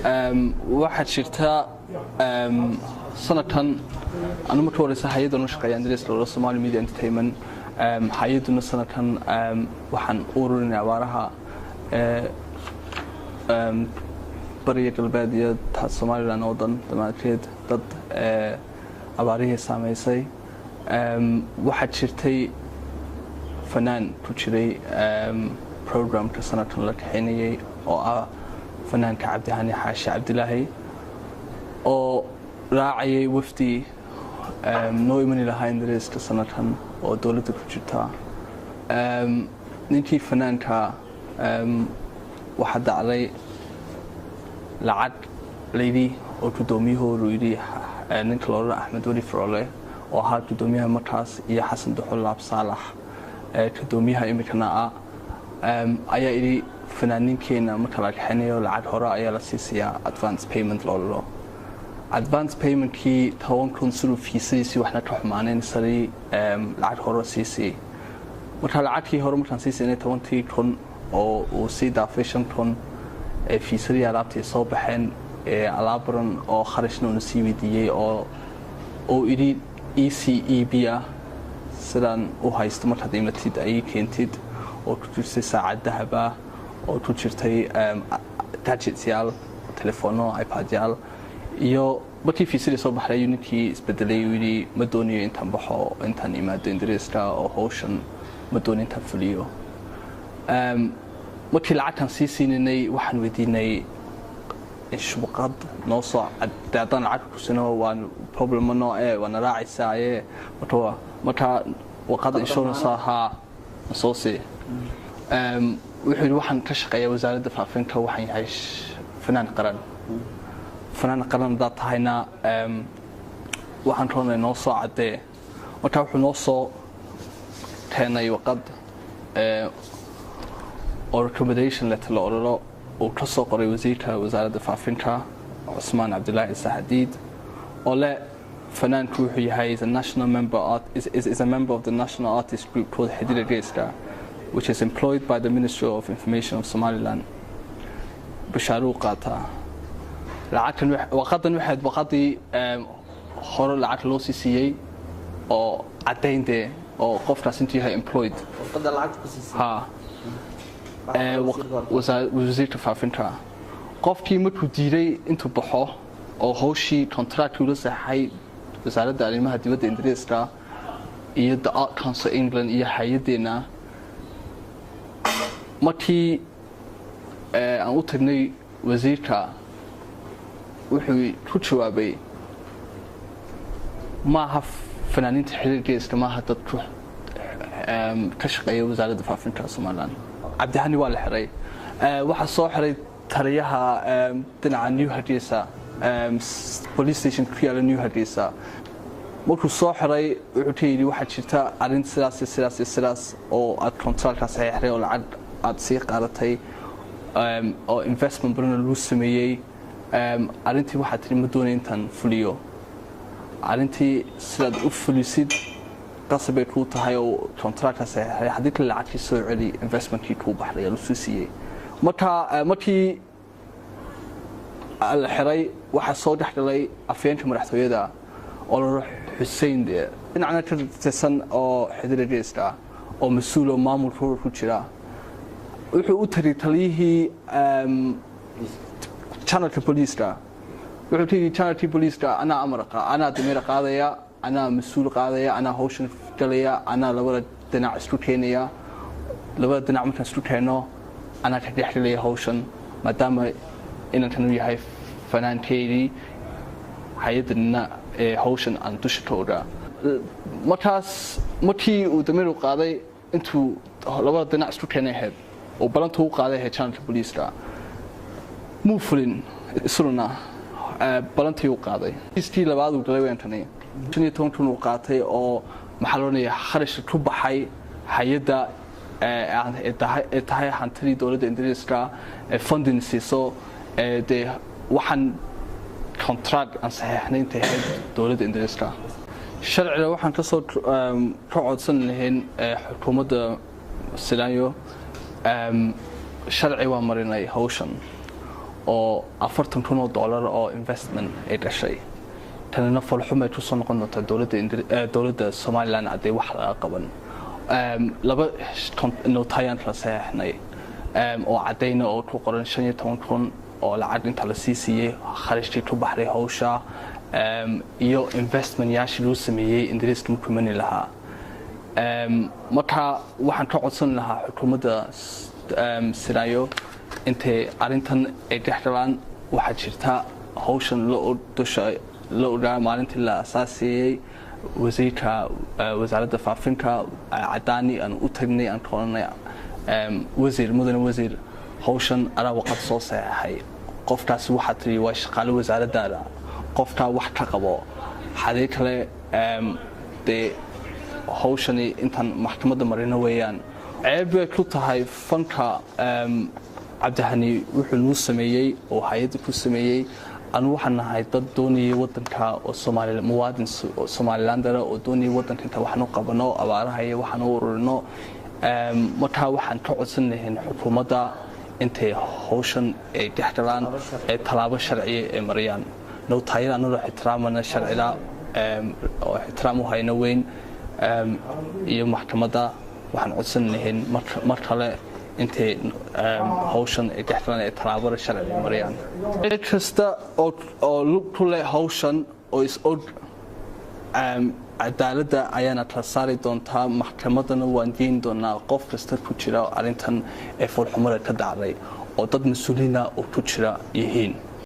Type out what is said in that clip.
waxaad jirtaa sanadkan anu marka horeysa hay'addan u shaqeeya Andreas Lolo Somali Media Entertainment hay'adduna sanadkan waxaan ururinay abaaraha bariga galbeed iyo Somaliland oo dhan dhammaanteed dad abaarihii saameysay waxaad jirtay fanaan ku jiray programka sanadkan la kaxeynayay oo ah fanaanka Cabdihani Xaashi Cabdilaahi oo raacayay wafdi noo imani lahaa Ingiriiska sanadkan oo dowladda ku jirta ninkii fanaanka waxa dhacday lacag leydii oo gudoomiyahoodu yidhi ninka loola Axmed Wali Farole oo ahaa gudoomiyaha markaas iyo Xasan Duxul Laab Saalax gudoomiyaha imikana ayaa yidhi fanaaniinkeena marka la kaxeeyo lacag hore ayaa la siisiyaa advance payment loo advance payment ki 10,000 suru fiisiisi waxna ka xumaaneen sari lacag hore siisi marka lacagtii hore markaan siisinay 20,000 oo uu si dhaafay 5,000 fiisari alaabtii soo baxeen alaabaran oo kharashna uu sii weydiiyay oo idhi ECEB sidaan u haysto marka daymatid ay keentid oo ku jirtay saacad dahab ah oo ku jirtay gadgets yaal telefono iPad yaal iyo markii fiisari soo baxay ninkii isbedelay yidhi ma doonayo intaan baxo intaan imaado Ingiriiska oo hawshan ma doonayo intaan fuliyo markii lacagtan sii siinay waxaan weydiinay shubqad noo soo cadaan lacag ku sino waan problem no wana raacaysaa marka waqad insurance aha soo si wuxuu waxaan ka shaqeeyaa wasaaradda faafinta waxaan yahay fanaan qaran dad tahayna waxaan roonay noo soo cadee marka wuxuu noo soo keenay waqad oo recommendation letter la orado oo ka soo qoray wasiirka wasaaradda faafinta Cusmaan Cabdilaahi Saxadiid oo le fanaanku wuxuu yahay is a member of the national artist group called Xidigaha which is employed by the Ministry of Information of Somaliland bishaaru qaata lacagtan waqadan waxaad waqadii hore lacag loo siiyay oo cadeynte oo qofkaas intii yahay employed waqada lacag ku siisay wasiirka faafinta qofkii markuu diiday intuu baxo oo hawshii contract ula saxay wasaaradda arrimaha dibadda Ingiriiska iyo the Art Council England iyo hay'adeena markii aan u tagnay wasiirka wuxuu ku jawaabay maaha fanaaniinta xiriirkiisa maaha dad ka shaqeeya wasaaradda faafinta Somaliland Cabdihani waa la xiray waxa soo xiray taliyaha dhinaca New Hargeysa police station ku yaala New Hargeysa markuu soo xiray wuxuu yidhi waxa jirta arrin sidaas oo aad contractka saxiixday oo lacag aad sii qaadatay oo investment badan lagu sameeyay arrintii waxaad tiri ma doonayo intaan fuliyo arrintii sidaad u fulisid qasabay ku tahay oo contractka saxiixay haddii kale lacagtii soo celi investmentkii ku baxday la soo siiyay markii la xiray waxa soo dhaxgalay afyeenka madaxtooyada oo la Xuseen dhinacna ka tirsan oo Xidigaha oo mas'uul oo maamulka ku jira wuxuu u tiri taliyihii channelka police-ka wuxuu tiri channelka police-ka ana amarqa ana damir qaadaya ana mas'uul qaadaya ana hawshan galaya ana labada dhinac isku keenaya labada dhinac markaan isku keeno ana ka dhexgalaya hawshan maadaama inaan yahay fanaankeedii hay'adana hawshan aan dusha ka ogaa markaas markii uu damir qaaday intuu labada dhinac isku keenay head oo balantu u qaaday channelka police-ka muu fulin isluna balantii u qaaday istii labaad uu galay weentani 15 uu qaatay oo maxalonaya kharash ku baxay hay'adda tahay hantidii dowladda Ingiriiska funding siiso waxaan contract aan saxiixnay inta dowladda Ingiriiska sharciga waxaan ka soo ka codsan lahayn xukuumadda Silayo sharci waa marinay hawshan oo $40,000 oo investment ay dhashay tanina falxumay ku soo noqon doonta dawladda Soomaaliland haday wax laga qaban laba nootayaan la saxnay oo cadayna oo ku qoran 15,000 oo lacag inta la siiyay kharashkii ku baxray hawsha iyo investment yaashii loo sameeyay Ingiriiska ku mani lahaa marka waxaan ka codsan lahaa xukuumadda siraayo intay arintan ay dhexgalaan waxa jirta hawshan loo ogaa maalintii la asaasiyay wasiirka wasaaradda faafinka cadaani aan u tagnay aan qoranay mudane wasiir hawshan araa waqad soo saxay qofkaas waxa tiri waa shaqaale wasaaradda qofka wax ka qabo xadii kale hawshani intan maxkamadda marina weeyaan ceeb ku tahay fanka cabdihani wuxuu noo sameeyay oo hay'adda ku sameeyay anu waxaan nahay dad doonayay wadanka oo Soomaaliland muwaadin Soomaaliland oo doonayay wadanka inta wax noo qabano abaaraha iyo wax noo ururino marka waxaan ka codsanahay xukuumadda intay hawshan ay dhexgalaan ee talaabo sharci ee mariyaan nootayada anu ixtiraamana sharciga oo ixtiraam u hayna weyn iyo maxkamadda waxaan codsanahay mar kale intay hawshan ay dhexgalaan ee talaabo sharci mariyaan kasta oo ku leh hawshan oo is og cadaaladda ayaana kala saari doontaa maxkamaddana waan diin doonaa qof kasta ku jira arintan ee falxumada ka dhacday oo dad mas'uuliina oo ku jira yihiin